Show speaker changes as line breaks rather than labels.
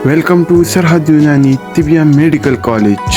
Welcome to Sarhad Yunani Tibia Medical College.